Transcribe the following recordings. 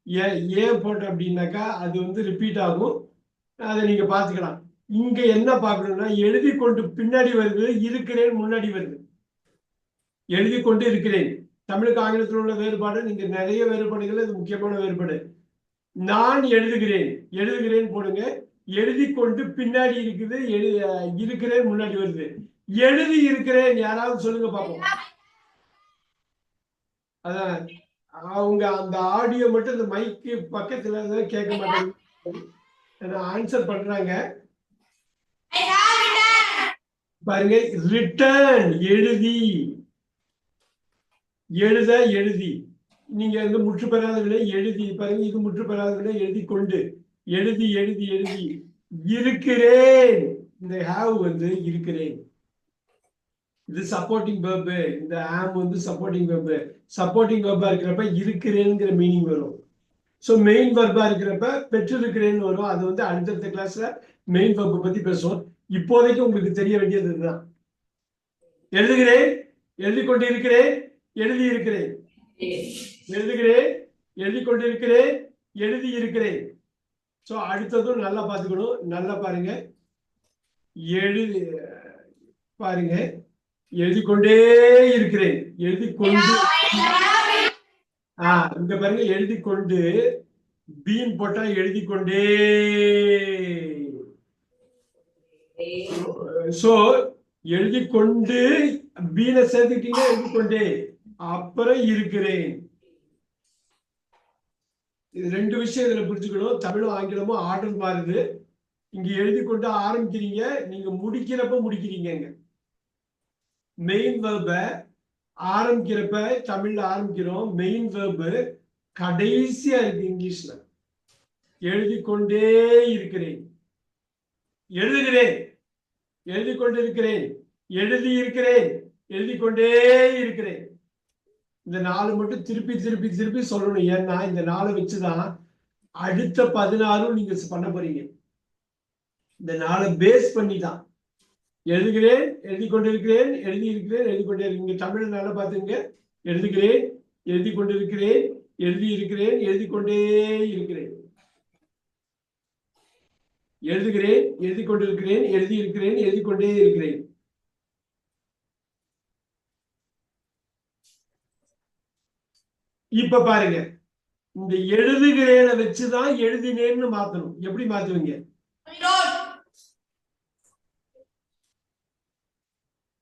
ஏன் போட்டோம் அப்படின்னாக்கா அது வந்து ரிப்பீட் ஆகும். அதை நீங்க பாத்துக்கலாம். இங்க என்ன பார்க்கணும்னா எழுதி கொண்டு பின்னாடி வருது, இருக்கிறேன் முன்னாடி வருது. எழுதி கொண்டு இருக்கிறேன். தமிழுக்கு ஆங்கிலத்தில் உள்ள வேறுபாடு, நீங்க நிறைய வேறுபாடுகள், இது முக்கியமான வேறுபாடு. நான் எழுதுகிறேன், எழுதுகிறேன் போடுங்க. எழுதி கொண்டு பின்னாடி இருக்குது, இருக்கிறேன் முன்னாடி வருது. எழுதி இருக்கிறேன் யாராவது சொல்லுங்க பார்ப்போம். அதான் அவங்க அந்த ஆடியோ மட்டும் இந்த மைக்கு பக்கத்துல கேட்க மாட்டாங்க, ஆன்சர் பண்றாங்க பாருங்க. ரிட்டர்ன் எழுதி, எழுத எழுதி. நீங்க வந்து முற்று பெறாத விட எழுதி பாருங்க, இது முற்று பெறாத விட எழுதி கொண்டு, எழுதி எழுதி எழுதி. இருக்கிறேன், இந்த ஹாவ் வந்து இருக்கிறேன், இது சப்போர்ட்டிங் வெர்ப். இந்த ஆம் வந்து சப்போர்ட்டிங் வெர்ப். சப்போர்ட்டிங் வெர்பா இருக்கிறப்ப இருக்கிறேங்கிற மீனிங் வரும். ஸோ மெயின் வெர்பா இருக்கிறப்ப பெற்றிருக்கிறேன்னு வரும். அது வந்து அடுத்தடுத்த கிளாஸ்ல மெயின் வெர்பை பத்தி பேசுவோம். இப்போதைக்கு உங்களுக்கு தெரிய வேண்டியது இதுதான். எழுதுகிறேன், எழுதி கொண்டு இருக்கிறேன், எழுதி இருக்கிறேன், எழுதுகிறேன், எழுதி கொண்டிருக்கிறேன், எழுதி இருக்கிறேன். ஸோ அடுத்ததும் நல்லா பார்த்துக்கணும். நல்லா பாருங்க. எழுதி பாருங்க, எழுதி கொண்டே இருக்கிறேன், எழுதி கொண்டு. இங்க பாருங்க, எழுதி கொண்டு பீன் போட்டா எழுதி கொண்டே. சோ எழுதி கொண்டு பீனை சேர்த்துக்கிட்டீங்கன்னா எழுதி கொண்டே, அப்புறம் இருக்கிறேன். இது ரெண்டு விஷயம் இதுல புரிஞ்சுக்கணும். தமிழும் ஆங்கிலமும் ஆர்டர் மாறுது. இங்க எழுதி கொண்டு ஆரம்பிக்கிறீங்க, நீங்க முடிக்கிறப்ப முடிக்கிறீங்க. மெயின் வெர்ப ஆரம்பிக்கிறப்ப தமிழ்ல ஆரம்பிக்கிறோம், மெயின் வெர்பு கடைசியா இருக்கு இங்கிலீஷ்ல. எழுதி கொண்டே இருக்கிறேன், எழுதுகிறேன், எழுதி கொண்டிருக்கிறேன், எழுதி இருக்கிறேன், எழுதி கொண்டே இருக்கிறேன். இந்த நாலு மட்டும் திருப்பி திருப்பி திருப்பி சொல்லணும். ஏன்னா இந்த நாளை வச்சுதான் அடுத்த 16 நீங்க பண்ண போறீங்க. இந்த நாளை பேஸ் பண்ணி தான். எழுதுகிறேன், எழுதி கொண்டிருக்கிறேன், எழுதி இருக்கிறேன், எழுதி கொண்டே இருக்கீங்க. தமிழ் நல்லா பார்த்துங்க. எழுதுகிறேன், எழுதி கொண்டிருக்கிறேன், எழுதி இருக்கிறேன், எழுதி கொண்டே இருக்கிறேன். எழுதுகிறேன், எழுதி கொண்டிருக்கிறேன், எழுதி இருக்கிறேன், எழுதி கொண்டே இருக்கிறேன். இப்ப பாருங்க, இந்த எழுதுகிறேனை வச்சுதான் எழுதினேன்னு மாத்தணும். எப்படி மாத்துவீங்க?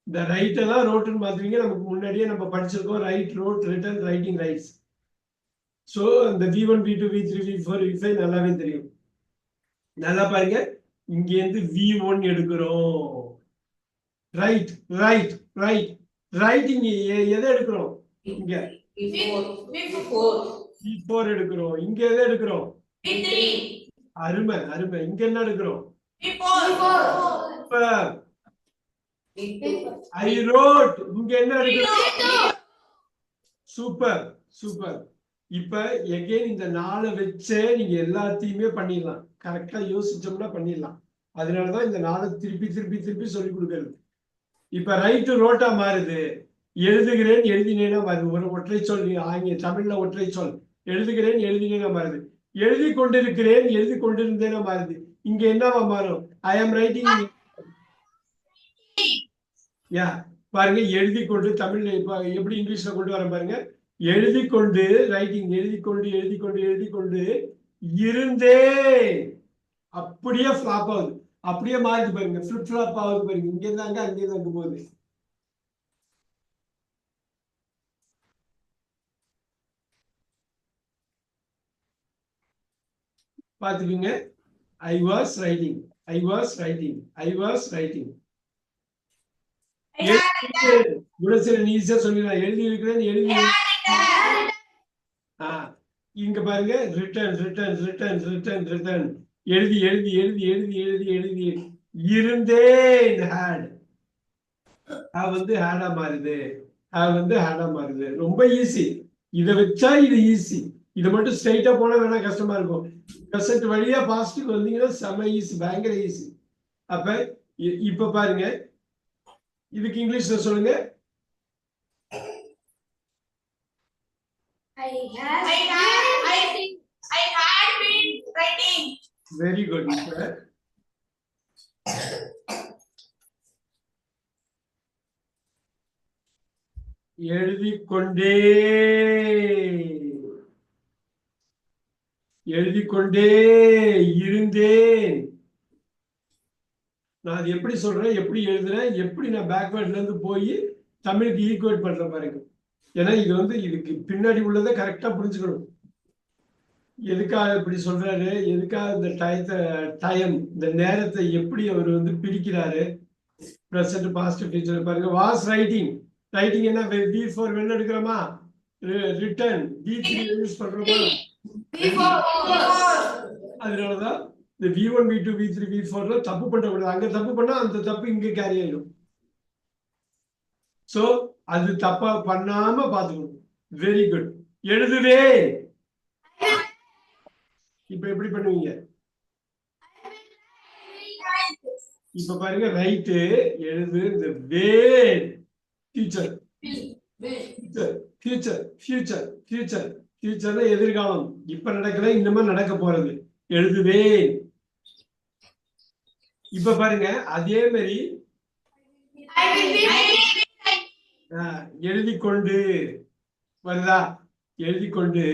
இந்த ரைட்டை தான் ரோட்டுன்னு மாத்துவீங்க. நமக்கு முன்னாடியே நம்ம படிச்சிருக்கோம், write, wrote, written, writing, writes. So இந்த V1, V2, V3, V4, V5 நல்லாவே தெரியும். நல்லா பாருங்க, இங்கேருந்து V1 எடுக்கிறோம். ரைட், ரைட், ரைட், ரைட்டிங் எதை எடுக்கிறோம்? இங்க V4 எடுக்கிறோம். இங்க எதை எடுக்கிறோம்? அருமை, அருமை. இங்க என்ன எடுக்கிறோம்? I wrote. இங்க என்ன எடுக்கிறோம்? Super, super. இப்ப எகைன் இந்த நாளை வச்சே நீங்க எல்லாத்தையுமே பண்ணிடலாம். கரெக்டா யோசிச்சோம்னா பண்ணிடலாம். அதனாலதான் இந்த நாளை திருப்பி திருப்பி திருப்பி சொல்லி கொடுக்கறது. இப்ப ரைட்டு ரோட்டா மாறுது. எழுதுகிறேன், எழுதினேனா மாறுது. ஒரு ஒற்றை சொல், தமிழ்ல ஒற்றை சொல். எழுதுகிறேன், எழுதினேனா மாறுது. எழுதி கொண்டிருக்கிறேன், எழுதி கொண்டிருந்தேனா மாறுது. இங்க என்னவா மாறும்? ஐ ஆம் ரைட்டிங். யா பாருங்க, எழுதி கொண்டு தமிழ்ல இப்ப எப்படி இங்கிலீஷ்ல கொண்டு வர பாருங்க. எழுதி கொண்டு, ரைட்டிங், எழுதி கொண்டு எழுதி கொண்டு எழுதி கொண்டு இருந்தே, அப்படியே ஃபிளாப் ஆகுது. அப்படியே மாறுது பாருங்க, ஃபிளிப் ஃபிளாப் ஆகுது பாருங்க. இங்க இருந்தாங்க, அங்கே தாங்க போகுது. பாத்துக்கோங்க. I was writing, I was writing, I was writing. Gunaseelan ஈஸியா சொல்லிடலாம். எழுதி இருக்கிறேன், எழுதி. இங்க பாருங்க, return, return, return, return, return. எழுதி எழுதி எழுதி எழுதி எழுதி எழுதி இருந்தேன். ஹேட் வந்து ஹேடா மாறுது. வந்து ஹேடா மாறுது. ரொம்ப ஈஸி. இதை வச்சா இது ஈஸி. இதை மட்டும் ஸ்ட்ரைட்டா போனா வேணா கஷ்டமா இருக்கும். ப்ரெசென்ட் வழியா பாசிட்டிவ் வந்தீங்கன்னா செம ஈஸி, பயங்கர ஈஸி. அப்ப இப்ப பாருங்க, இதுக்கு இங்கிலீஷ்ல சொல்லுங்க. Very good. இப்ப எழுதிக் கொண்டே இருந்தேன். நான் அது எப்படி சொல்றேன், எப்படி எழுதுறேன், எப்படி நான் பேக்வேர்ட்ல இருந்து போய் தமிழுக்கு ஈக்குவேட் பண்றேன் பாருங்க. ஏன்னா இது வந்து இதுக்கு பின்னாடி உள்ளதை கரெக்டா புரிஞ்சுக்கணும். எதுக்காக இப்படி சொல்றாரு, எதுக்காக இந்த டைம் இந்த நேரத்தை எப்படி அவர் வந்து பிரிக்கிறாரு. பிரசன்ட் பாஸ்ட் ஃபியூச்சர் பாருங்க. வாஸ் ரைட்டிங் என்ன வி ஃபார் வென் எடுக்கிறோமா, ரிட்டன் V3 யூஸ் பண்றோமா, அதனாலதான் இந்த V1 V2 V3 V4ல தப்பு பண்ணக்கூடாது. அங்க தப்பு பண்ணா அந்த தப்பு இங்க கேரி ஆயிடும். சோ அது தப்பா பண்ணாம பாத்துக்கணும். Very good. எழுதுவே இப்ப எப்படி பண்ணுவீங்க? இப்ப பாருங்க, ரைட்டு எழுது. இந்த வே ஃபியூச்சர் ஃபியூச்சர் ஃபியூச்சர் ஃபியூச்சர் ஃபியூச்சர்னா எதிர்காலம். இப்ப நடக்கல, இன்னுமா நடக்க போறது. எழுதுவே. இப்ப பாருங்க, அதே மாதிரி எழுதி கொண்டு வருதா, எழுதி கொண்டு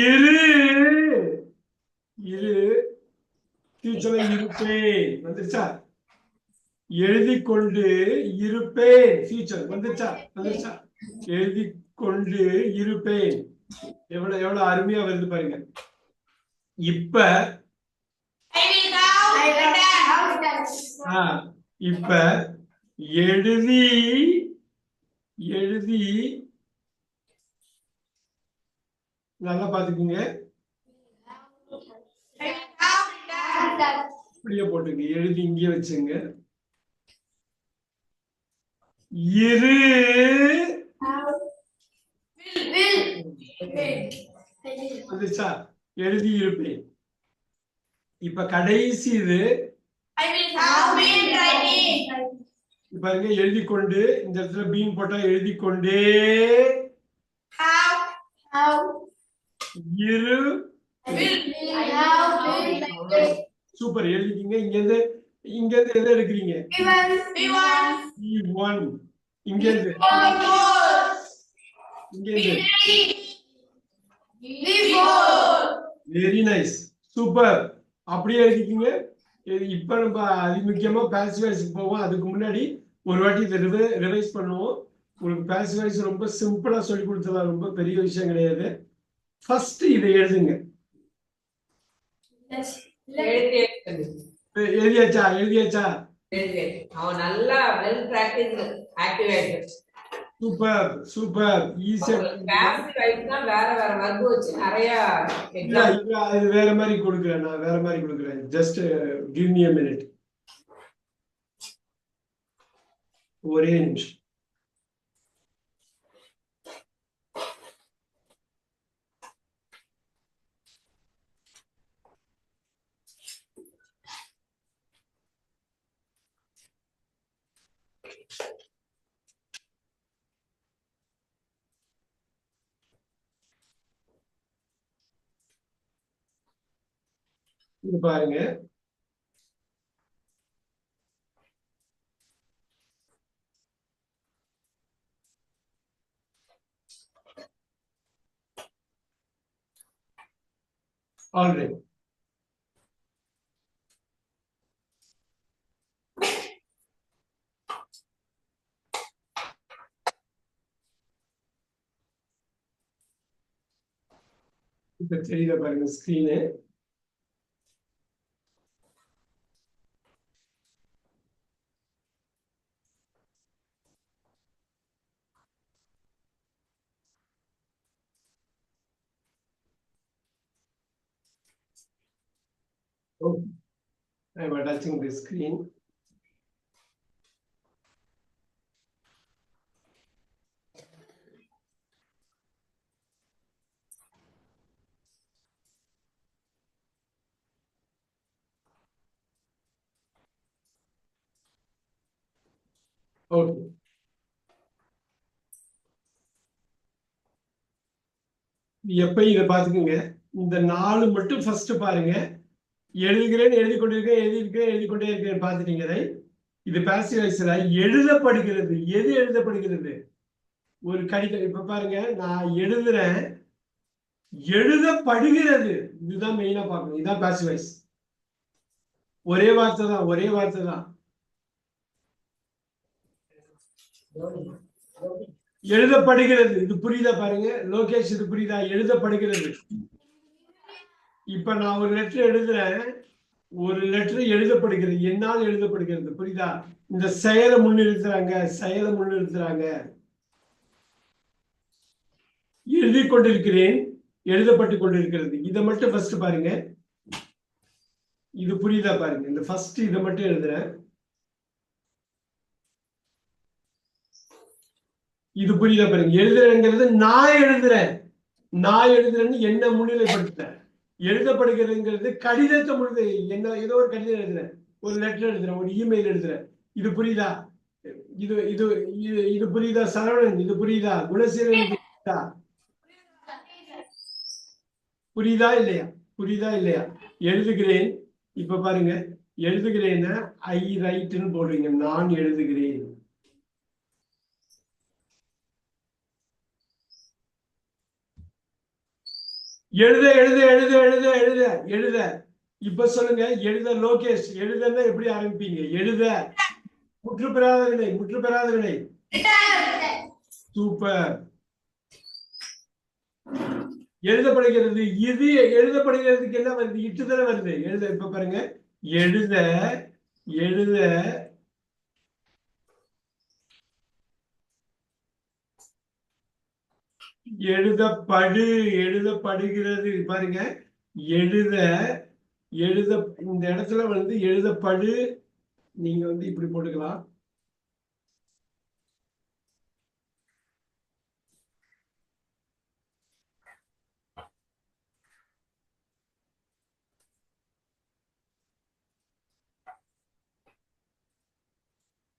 இரு ஃபியூச்சர்ல இருப்பேன் வந்துருச்சா, எழுதி கொண்டு இருப்பேன் ஃபியூச்சர் வந்துருச்சா, எழுதி கொண்டு இருப்பேன். எவ்வளவு அருமையா வருது பாருங்க. இப்ப இப்ப எழுதி நல்லா பாத்துக்கீங்க. இப்படியே போட்டுங்க, எழுதி இங்கே வச்சுங்க. இரு வந்துச்சா, எழுதி இருப்பேன். இப்ப கடைசி இது பாருங்க, எழுதி கொண்டு இந்த இடத்துல பீன் போட்டா எழுதி கொண்டே இரு. சூப்பர், எழுதிக்கிங்க. இங்க இருந்து எதை எடுக்கிறீங்க? இங்க இருந்து வெரி நைஸ், சூப்பர். அப்படியே எழுதிக்கிங்க. இப்ப நம்ம அதிமுக்கியமா பாசிவ் வாய்ஸ்க்கு போவோம். அதுக்கு முன்னாடி ஒரு வாட்டி இதை ரிவைஸ் பண்ணுவோம். உங்களுக்கு பாசிவ் வாய்ஸ் ரொம்ப சிம்பிளா சொல்லி கொடுத்ததா, ரொம்ப பெரிய விஷயம் கிடையாது. ஃபர்ஸ்ட் இதை எழுதுங்க. எழுதியாச்சா? Super super. ஈஸியா வேற மாதிரி கொடுக்குறேன், நான் வேற மாதிரி கொடுக்குறேன். Just give me a minute. ஒரே நிமிஷம். இது பாருங்க, ஆல்ரெடி இப்ப தெரியல பாருங்க screen. Oh, I am touching the screen. Okay. எப்ப இதை பாத்துக்குங்க. இந்த 4 மட்டும் ஃபர்ஸ்ட் பாருங்க. எழுதுகிறேன், எழுதி கொண்டிருக்கேன், எழுதியிருக்கேன், எழுதி கொண்டே இருக்கேன். பார்த்துட்டீங்க. இது பாசிவ் வாய்ஸ்ல எழுதப்படுகிறது. எது எழுதப்படுகிறது? ஒரு கடிதம். இப்ப பாருங்க, நான் எழுதுறேன், எழுதப்படுகிறது. இதுதான் மெயினா பார்க்கணும். இதுதான் பாசிவ் வாய்ஸ். ஒரே வார்த்தை தான், ஒரே வார்த்தை தான். எழுதப்படுகிறது. இது புரியுதா? பாருங்க லோகேஷ், இது புரியுதா? எழுதப்படுகிறது. இப்ப நான் ஒரு லெட்டர் எழுதுறேன், ஒரு லெட்டர் எழுதப்படுகிறது, என்னால் எழுதப்படுகிறது. புரியுதா? இந்த செயலை முன்னிறுத்துறாங்க, செயலை முன்னிறுத்துறாங்க. எழுதி கொண்டிருக்கிறேன், எழுதப்பட்டு கொண்டிருக்கிறது. இதை மட்டும் ஃபர்ஸ்ட் பாருங்க. இது புரியுதா? பாருங்க, இந்த ஃபர்ஸ்ட் இதை மட்டும் எழுதுறேன். இது புரியுதா? பாருங்க, எழுதுறேங்கிறது நான் எழுதுறேன், நான் எழுதுறேன்னு என்ன முன்னிலைப்படுத்துறேன். எழுதப்படுகிறதுங்கிறது கடிதத்தை முழுது, என்ன ஏதோ ஒரு கடிதம் எழுதுறேன், ஒரு லெட்டர் எழுதுறேன், ஒரு இமெயில் எழுதுறேன். இது புரியுதா? இது இது இது இது புரியுதா சரவணன்? இது புரியுதா குணசீலன்? புரியுதா? புரியுதா இல்லையா? புரியுதா இல்லையா? எழுதுகிறேன். இப்ப பாருங்க, எழுதுகிறேன்னா ஐ ரைட்னு போடுறீங்க, நான் எழுதுகிறேன். எழுத எழுத எழுத எழுத எழுத எழுத. இப்ப சொல்லுங்க, எழுத. லோகேஷ், எழுதன்னா எப்படி ஆரம்பிப்பீங்க? எழுத. முற்று பெறாத வினை, முற்று பெறாத வினை. சூப்பர். எழுதப்படுகிறது. இது எழுதப்படுகிறதுக்கு என்ன வருது? இட்டு தானே வருது. எழுத. இப்ப பாருங்க, எழுத எழுத எழுதப்படு, எழுதப்படுகிறது. பாருங்க, எழுத எழுத. இந்த இடத்துல வந்து எழுதப்படு, நீங்க வந்து இப்படி போட்டுக்கலாம்.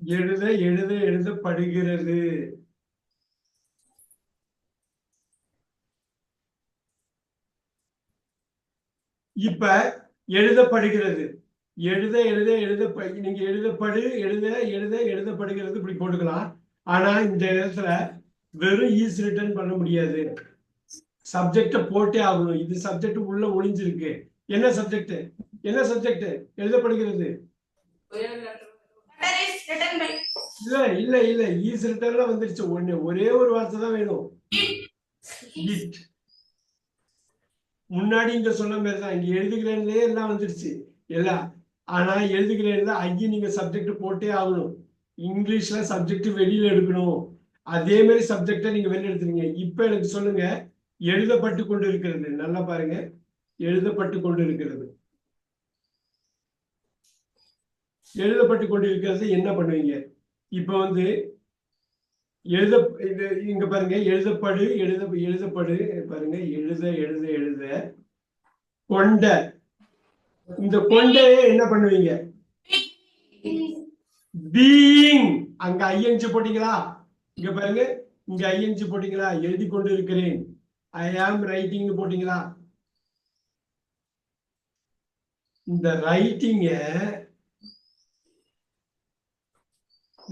எழுத எழுத எழுதப்படுகிறது. இப்ப எழுதப்படுகிறது. எழுத எழுத எழுத. நீங்க எழுதப்படு, எழுத எழுத எழுதப்படுகிறது இப்படி போட்டுக்கலாம். ஆனா இந்த இடத்துல வெறும் ஈஸ் ரிட்டர்ன் பண்ண முடியாது, சப்ஜெக்ட போட்டே ஆகணும். இது சப்ஜெக்ட் உள்ள ஒளிஞ்சிருக்கு. என்ன சப்ஜெக்ட்? என்ன சப்ஜெக்ட்? எழுதப்படுகிறது. இல்ல இல்ல இல்ல, ஈஸ் ரிட்டர்ன்ல வந்துருச்சு. ஒரே ஒரு வார்த்தை தான் வேணும். இட். முன்னாடி இங்க சொன்ன மாதிரி தான், இங்க எழுதுகிறேன்லயே எல்லாம் வந்துருச்சு எல்லாம். ஆனா எழுதுகிறேன் ஐயா, நீங்க சப்ஜெக்ட் போட்டே ஆகணும். இங்கிலீஷ்ல சப்ஜெக்ட் வெளியில எடுக்கணும். அதே மாதிரி சப்ஜெக்ட நீங்க வெளியில எடுத்துறீங்க. இப்ப எனக்கு சொல்லுங்க, எழுதப்பட்டு கொண்டு இருக்கிறது. நல்லா பாருங்க, எழுதப்பட்டு கொண்டு இருக்கிறது. எழுதப்பட்டு கொண்டு இருக்கிறது என்ன பண்ணுவீங்க? இப்ப வந்து எழுத, இங்க பாருங்க, எழுதப்படு, எழுதப்படு. பாருங்க, எழுத எழுத எழுத கொண்ட. இந்த கொண்டையே என்ன பண்ணுவீங்க? பீயிங். அங்க ஐஎன்ஜி போட்டீங்களா? இங்க பாருங்க, இங்க ஐஎன்ஜி போட்டீங்களா? எழுதி கொண்டு இருக்கிறேன், ஐ ஆம் ரைட்டிங் போட்டீங்களா? இந்த ரைட்டிங்க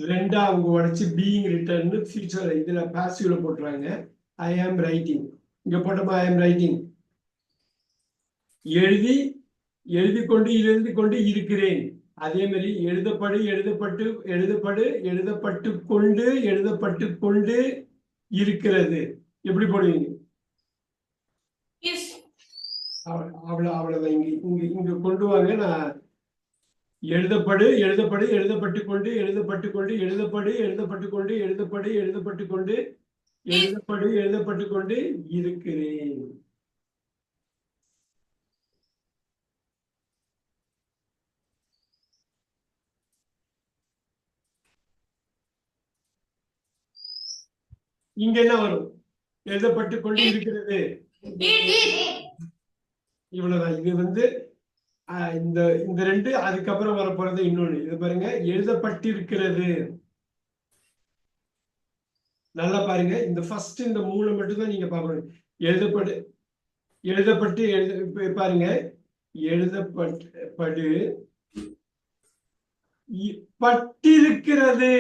ரெண்டா அவங்க உடைச்சு பீயிங் ரிட்டர்ன் ஃபியூச்சர் இதுல பாசிவ்ல போட்டுறாங்க. ஐ ஆம் ரைட்டிங். இங்க போட்டோமா ஐ ஆம் ரைட்டிங். எழுதி எழுதி கொண்டு எழுதி கொண்டு இருக்கிறேன். அதே மாதிரி எழுதப்படு, எழுதப்பட்டு எழுதப்படு, எழுதப்பட்டு கொண்டு எழுதப்பட்டு கொண்டு இருக்கிறது. எப்படி போடுவீங்க? அவ்வளவுதான். இங்க இங்க இங்க கொண்டு வாங்க. நான் எழுதப்படு, எழுதப்படு, எழுதப்பட்டு கொண்டு எழுதப்பட்டு கொண்டு எழுதப்படு, எழுதப்பட்டு கொண்டு எழுதப்படு, எழுதப்பட்டு கொண்டு எழுதப்படு, எழுதப்பட்டு கொண்டு இருக்கிறேன். இங்க என்ன வரும்? எழுதப்பட்டு கொண்டு இருக்கிறது. இவ்வளவுதான். இது வந்து இந்த இந்த ரெண்டு. அதுக்கப்புறம் வரப்போறது இன்னொன்னு. இது பாருங்க, எழுதப்பட்டிருக்கிறது. நல்லா பாருங்க, இந்த ஃபர்ஸ்ட் இந்த மூணு மட்டும் தான் நீங்க பார்க்கணும். எழுதப்பட்டு எழுதப்பட்டு பாருங்க, எழுதப்படு பட்டிருக்கிறது.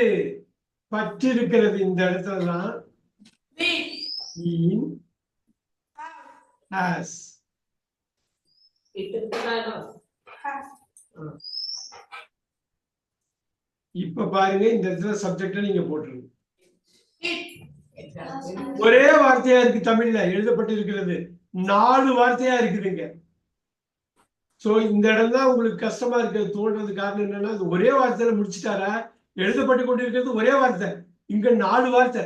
பட்டிருக்கிறது இந்த இடத்துலதான் has. இப்ப பாருங்க இந்த இடத்துல சப்ஜெக்ட நீங்க போட்டுருங்க. ஒரே வார்த்தையா இருக்கு தமிழ்ல எழுதப்பட்டிருக்கிறது, 4 வார்த்தையா இருக்குதுங்க. சோ இந்த இடம் தான் உங்களுக்கு கஷ்டமா இருக்கிறது தோன்றது காரணம் என்னன்னா ஒரே வார்த்தையில முடிச்சுட்டாரா. எழுதப்பட்டு கொண்டிருக்கிறது ஒரே வார்த்தை, இங்க 4 வார்த்தை.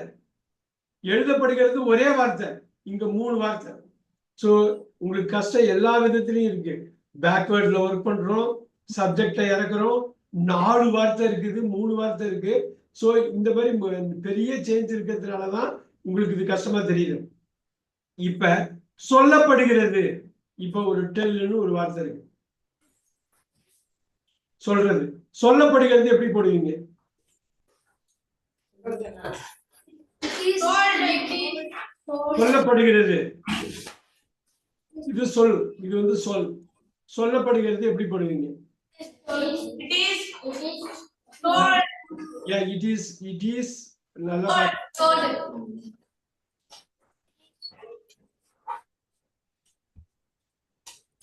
எழுதப்படுகிறது ஒரே வார்த்தை, இங்க 3 வார்த்தை. சோ உங்களுக்கு கஷ்டம் எல்லா விதத்திலையும் இருக்கு. பேக்வேர்ட்ல ஒர்க் பண்றோம், சப்ஜெக்ட இறக்குறோம், 4 வார்த்தை இருக்குது, 3 வார்த்தை இருக்கு. சோ இந்த மாதிரி பெரிய சேஞ்ச் இருக்கிறதுனாலதான் உங்களுக்கு இது கஷ்டமா தெரியுது. இப்ப சொல்லப்படுகிறது, இப்ப ஒரு டெல்னு ஒரு வார்த்தை இருக்கு, சொல்றது. சொல்லப்படுகிறது எப்படி போடுவீங்க? சொல்லப்படுகிறது இது சொல், இது வந்து சொல். சொல்லப்படுகிறது எப்படி போடுவீங்க? it is நல்லா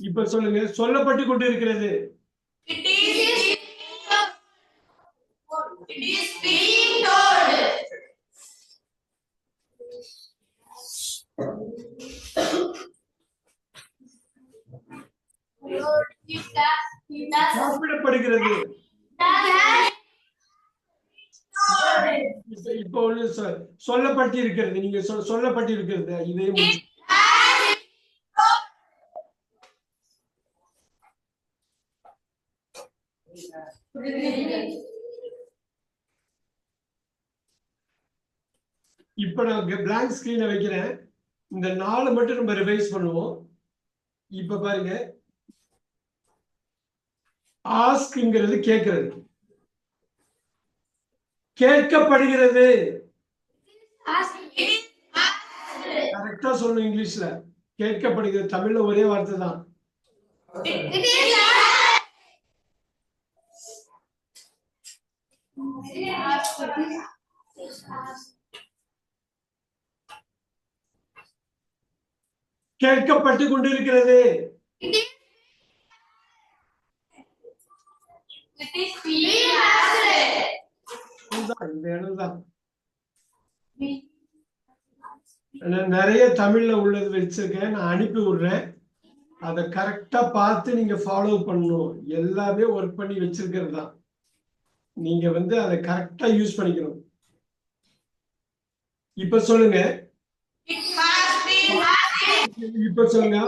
இப்ப சொல்லுங்க, சொல்லப்பட்டு கொண்டு இருக்கிறது. சாப்பிடப்படுகிறது. இப்ப ஒண்ணு சொல்லப்பட்டிருக்கிறது, நீங்க சொல்லப்பட்டிருக்கிறது இதே இப்ப நான் பிளாங்க் ஸ்கிரீனை வைக்கிறேன். இந்த 4 மட்டும் நம்ம ரிவைஸ் பண்ணுவோம். இப்ப பாருங்க, ஆஸ்க்ங்கிறது கேட்கிறது, கேட்கப்படுகிறது. கரெக்டா சொல்லணும் இங்கிலீஷ்ல. கேட்கப்படுகிறது தமிழ்ல ஒரே வார்த்தை தான். கேட்கப்பட்டு கொண்டிருக்கிறது. இந்த இடம்தான் நிறைய தமிழ்ல உள்ளது வச்சிருக்கேன், நான் அனுப்பி விடுறேன். அதை கரெக்டா பார்த்து நீங்க ஃபாலோ பண்ணணும். எல்லாமே ஒர்க் பண்ணி வச்சிருக்கிறது தான், நீங்க வந்து அதை கரெக்டா யூஸ் பண்ணிக்கணும். இப்ப சொல்லுங்க, இப்ப சொல்லுங்க,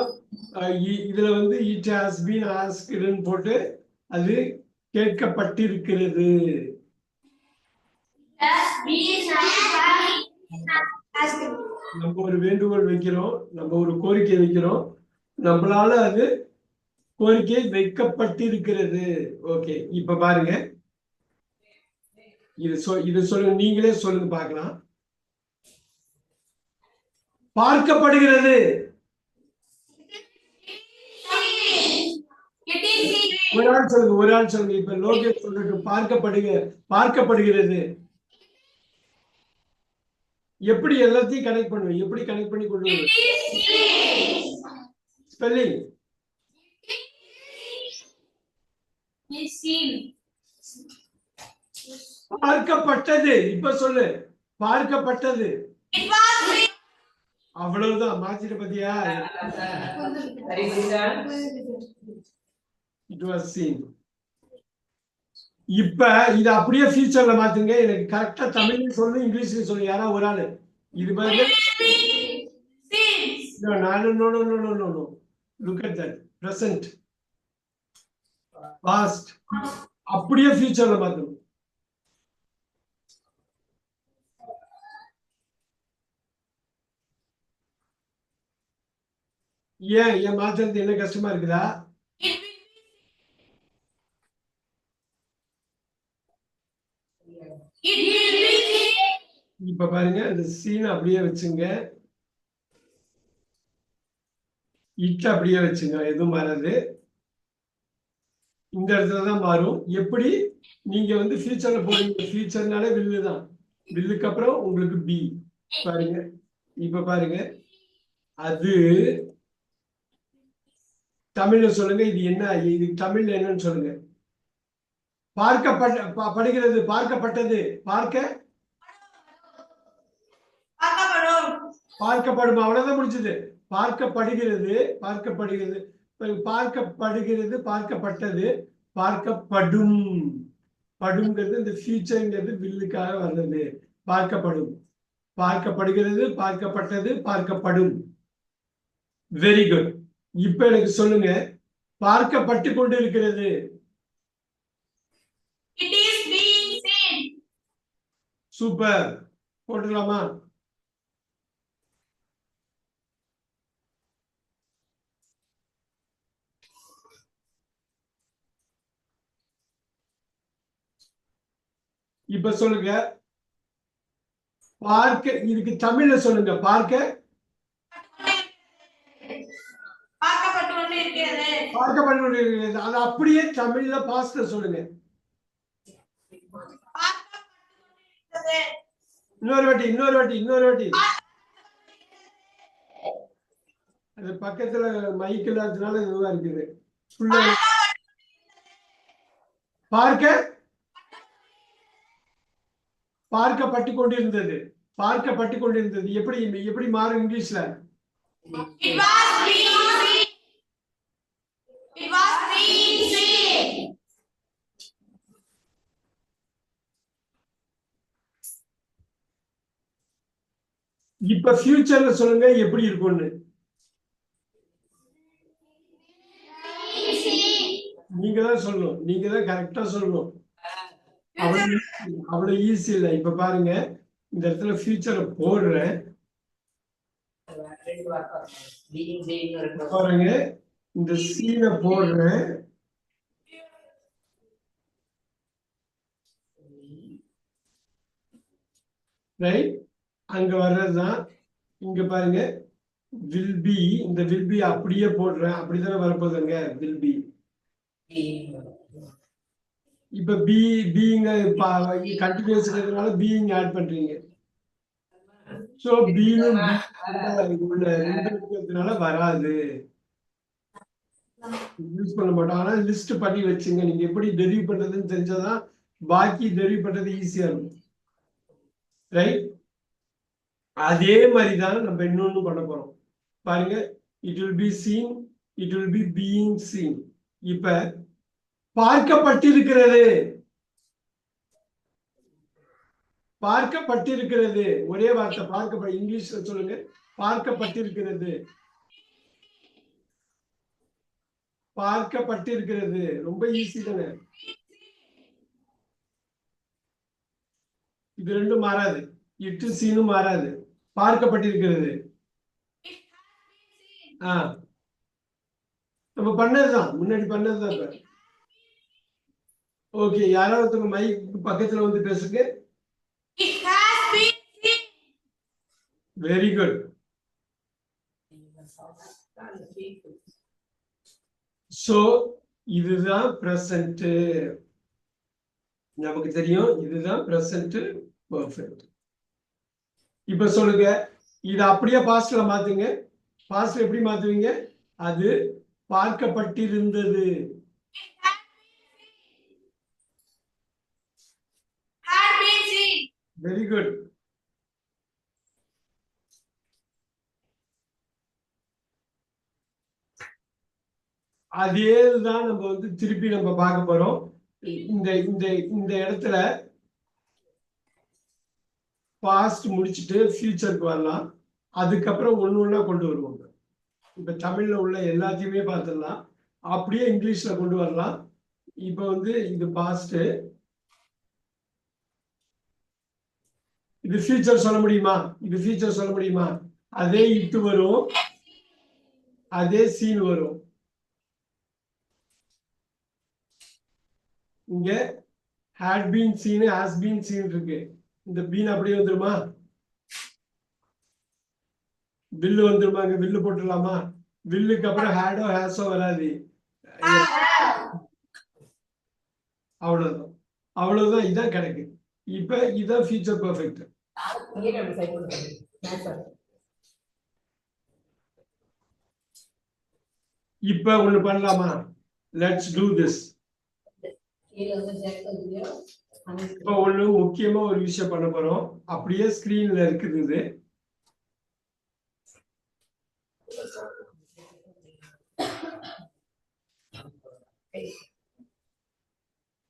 இதுல வந்து it has been asked போட்டு அது கேட்கப்பட்டிருக்கிறது. நம்ம ஒரு வேண்டுகோள் வைக்கிறோம், நம்ம ஒரு கோரிக்கை வைக்கிறோம், நம்மளால அது கோரிக்கை வைக்கப்பட்டிருக்கிறது. ஓகே, இப்ப பாருங்க, இது சொல்லுங்க, நீங்களே சொல்லுங்க பார்க்கலாம். பார்க்கப்படுகிறது. ஒரு ஆள் சொல்லுங்க. இப்ப லோகேஷ் சொல்லிட்டு பார்க்கப்படுகிறது. எப்படி எல்லாத்தையும் கனெக்ட் பண்ணுவேன், எப்படி கனெக்ட் பண்ணி கொண்டு வருவேன்? ஸ்பெல்லிங். பார்க்கப்பட்டது. இப்ப சொல்லு, பார்க்கப்பட்டது. அவ்வளவுதான், மாத்திட்டு பத்தியா? It was scene. இப்ப இது அப்படியே ஃபியூச்சர்ல மாத்துங்க. எனக்கு கரெக்டா தமிழ்ல சொல்லு, இங்கிலீஷ்ல சொல்லு, யாரா ஒரு ஆளு. இது மாதிரி no. Look at that. Present, past, அப்படியே ஃபியூச்சர்ல மாத்தணும். ஏன் மாத்துறது என்ன கஷ்டமா இருக்குதா? இப்ப பாருங்க, இந்த சீன் அப்படியே வச்சுங்க, இட் அப்படியே வச்சுங்க, எதுவும் மாறாது. இந்த இடத்துல தான் மாறும். எப்படி நீங்க வந்து ஃபியூச்சர்ல போறீங்க, ஃபியூச்சர்னாலே வில்லு தான். வில்லுக்கு அப்புறம் உங்களுக்கு பி. பாருங்க, இப்ப பாருங்க, அது தமிழ்ல சொல்லுங்க. இது என்ன, இது தமிழ்ல என்னன்னு சொல்லுங்க. படுகிறது, பார்க்கப்பட்டது, பார்க்கப்படும். அவ்வளவுதான் முடிஞ்சது. பார்க்கப்படுகிறது, பார்க்கப்படுகிறது, பார்க்கப்படுகிறது, பார்க்கப்பட்டது, பார்க்கப்படும். படுங்கிறது இந்த ஃபியூச்சர்ங்கிறது வில்லுக்காக வர்றது. பார்க்கப்படும், பார்க்கப்படுகிறது, பார்க்கப்பட்டது, பார்க்கப்படும். Very good. இப்ப எனக்கு சொல்லுங்க, பார்க்கப்பட்டு கொண்டு இருக்கிறது. சூப்பர். போட்டுக்கலாமா? இப்ப சொல்லுங்க, பார்க்க, இதுக்கு தமிழ்ல சொல்லுங்க. பார்க்கப்பட்டு இருக்கிறது. அது அப்படியே தமிழ்ல பாஸ்ட்ல சொல்லுங்க. இன்னொரு வாட்டி. அது பக்கத்துல மைக் இல்லாததுனால இதுவா இருக்குது. பார்க்கப்பட்டு கொண்டிருந்தது. பார்க்கப்பட்டு கொண்டிருந்தது. எப்படி மாறும் இங்கிலீஷ்ல? இப்ப ஃபியூச்சர்ல சொல்லுங்க எப்படி இருக்கும்னு. நீங்க தான் சொல்லணும். நீங்க தான் கரெக்டா சொல்லணும். அவ்வளவு ஈஸி இல்ல. இப்ப பாருங்க, இந்த இடத்துல ஃபியூச்சரை போடுறேன். பாருங்க, இந்த சீனை போடுறேன். ரைட், அங்க வர்றதுதான். இங்க பாருங்க, வில் பி. இந்த வில் பி அப்படியே போடுறேன். அப்படித்தானே வரப்போகுதுங்க வில் பி. இப்ப பீயிங் கண்டினியூஸ் இருக்கிறதுனால பீயிங் ஆட் பண்றீங்க. சோ பீனும் இருக்கிறதுனால வராது, யூஸ் பண்ண மாட்டோம். ஆனா லிஸ்ட் பண்ணி வச்சுங்க. நீங்க எப்படி டெரிவ் பண்றதுன்னு தெரிஞ்சாதான் பாக்கி டெரிவ் பண்றது ஈஸியா இருக்கும். ரைட், அதே மாதிரிதான் நம்ம இன்னொன்னு பண்ண போறோம். பாருங்க, it will be seen, it will be being scene. இப்ப பார்க்கப்பட்டிருக்கிறது, பார்க்கப்பட்டிருக்கிறது. ஒரே வார்த்தை, பார்க்கப்பட. இங்கிலீஷ்ல சொல்லுங்க, பார்க்கப்பட்டிருக்கிறது. பார்க்கப்பட்டிருக்கிறது ரொம்ப ஈஸி தானே. இது ரெண்டும் மாறாது. இட்டு சீனும் மாறாது. பார்க்கப்பட்டிருக்கிறது. நம்ம பண்ணதுதான், முன்னாடி பண்ணதுதான். இப்ப ஓகே, யாராவது மைக் பக்கத்துல வந்து பேசுங்க. Very good. சோ இதுதான் பிரசன்ட். நமக்கு தெரியும் இதுதான் பிரசன்ட் பெர்ஃபெக்ட். இப்ப சொல்லுங்க, இத அப்படியே பாஸ்ட்ல மாத்துங்க. பாஸ்ட்ல எப்படி மாத்துவீங்க? அது பார்க்கப்பட்டிருந்தது. Very good. அதேதான் நம்ம வந்து திருப்பி நம்ம பார்க்க போறோம். இந்த இந்த இந்த இடத்துல பாஸ்ட் முடிச்சுட்டு ஃபியூச்சருக்கு வரலாம். அதுக்கப்புறம் ஒண்ணு ஒண்ணா கொண்டு வருவாங்க. இப்ப தமிழ்ல உள்ள எல்லாத்தையுமே பார்த்துடலாம், அப்படியே இங்கிலீஷ்ல கொண்டு வரலாம். இப்ப வந்து இது பாஸ்ட், இது ஃபியூச்சர் சொல்ல முடியுமா? இது ஃபியூச்சர் சொல்ல முடியுமா? அதே இட்டு வரும், அதே சீன் வரும். இங்க had been seen, has been seen இருக்கு. இந்த பீன் அப்படியே வந்துருமா? வில்லு வந்துருமா? இங்க வில்லு போட்டுடலாமா? வில்லுக்கு அப்புறம் ஹேடோ ஹேஸோ வராது. அவ்வளவுதான். அவ்வளவுதான். இதான் கணக்கு. இப்ப இதான் ஃபியூச்சர் பெர்ஃபெக்ட். இப்ப ஒண்ணு பண்ணலாமா? Let's do this. இப்ப ஒண்ணு முக்கியமா ஒரு விஷயம் பண்ண போறோம். அப்படியே ஸ்கிரீன்ல இருக்குது இது.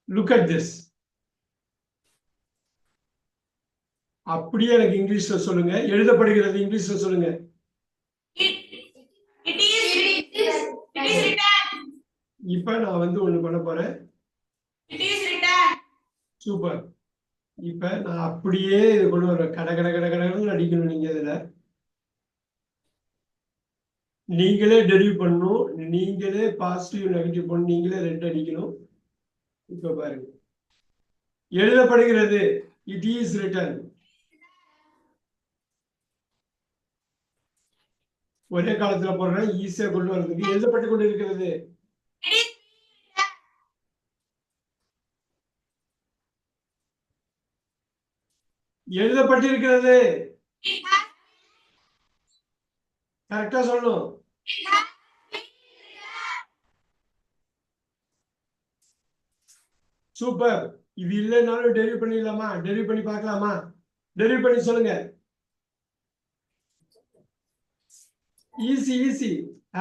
Look at this. அப்படியே எனக்கு இங்கிலீஷ்ல சொல்லுங்க. எழுதப்படுகிறது இங்கிலீஷ்ல சொல்லுங்க. இப்ப நான் வந்து ஒண்ணு பண்ண போறேன். சூப்பர். இப்ப நான் அப்படியே இது கொண்டு வரேன். கட கட கட கடன்னு அடிக்கணும். நீங்க இதுல நீங்களே டெரிவ் பண்ணணும். நீங்களே பாசிட்டிவ் நெகட்டிவ் பண்ணணும். நீங்களே ரெண்டு அடிக்கணும். இப்ப பாருங்க, எழுதப்படுகிறது. It is written. ஒரே காலத்துல போடுறேன், ஈஸியா கொண்டு வரதுக்கு. எழுதப்பட்டு கொண்டு இருக்கிறது. எழுதப்பட்டிருக்கிறது. கரெக்டா சொல்லணும். சூப்பர். இது இல்லைனாலும் டெரிவ் பண்ணிடலாமா? டெரிவ் பண்ணி பார்க்கலாமா? டெரிவ் பண்ணி சொல்லுங்க. Easy easy.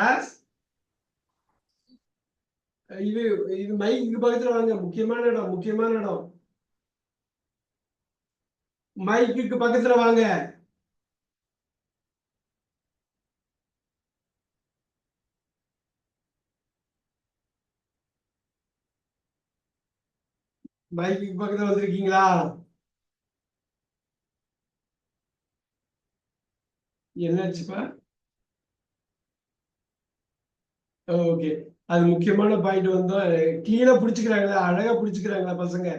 ஆஸ் இது இது மைக்கு பக்கத்துல வாங்க. முக்கியமான இடம், முக்கியமான இடம். மைக்குக்கு பக்கத்துல வாங்க. மைக்குக்கு பக்கத்துல வந்திருக்கீங்களா? என்னாச்சுப்பா? ஓகே. அது முக்கியமான பாயிண்ட் வந்தா கீழே பிடிச்சுக்கிறாங்களா? அழகா பிடிச்சுக்கிறாங்களா பசங்க?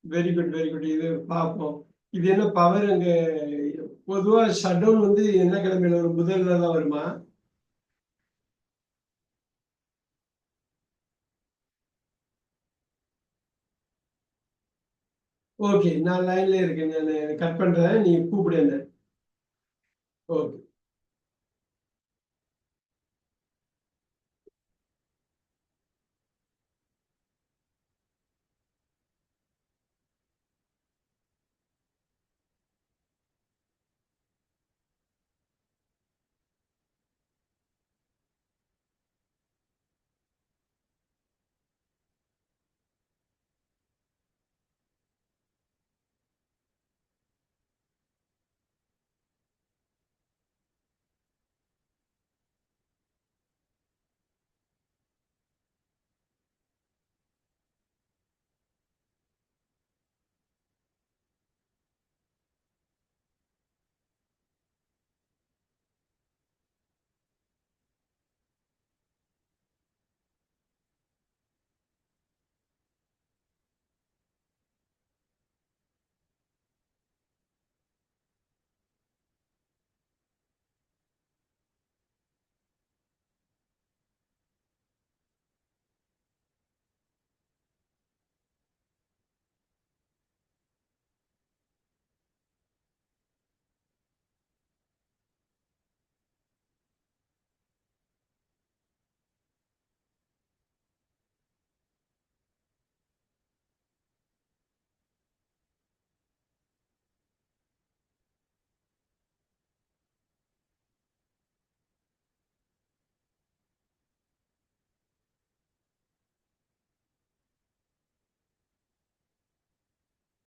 Very good, very good. இது பார்ப்போம். இது என்ன பவர் அங்க? பொதுவா ஷட் டவுன் வந்து என்ன கிழமையில வரும்? புதன்ல தான் வருமா? ஓகே, நான் லைன்ல இருக்கேன். நான் கட் பண்றேன். நீ கூப்பிடு என்ன. ஓகே.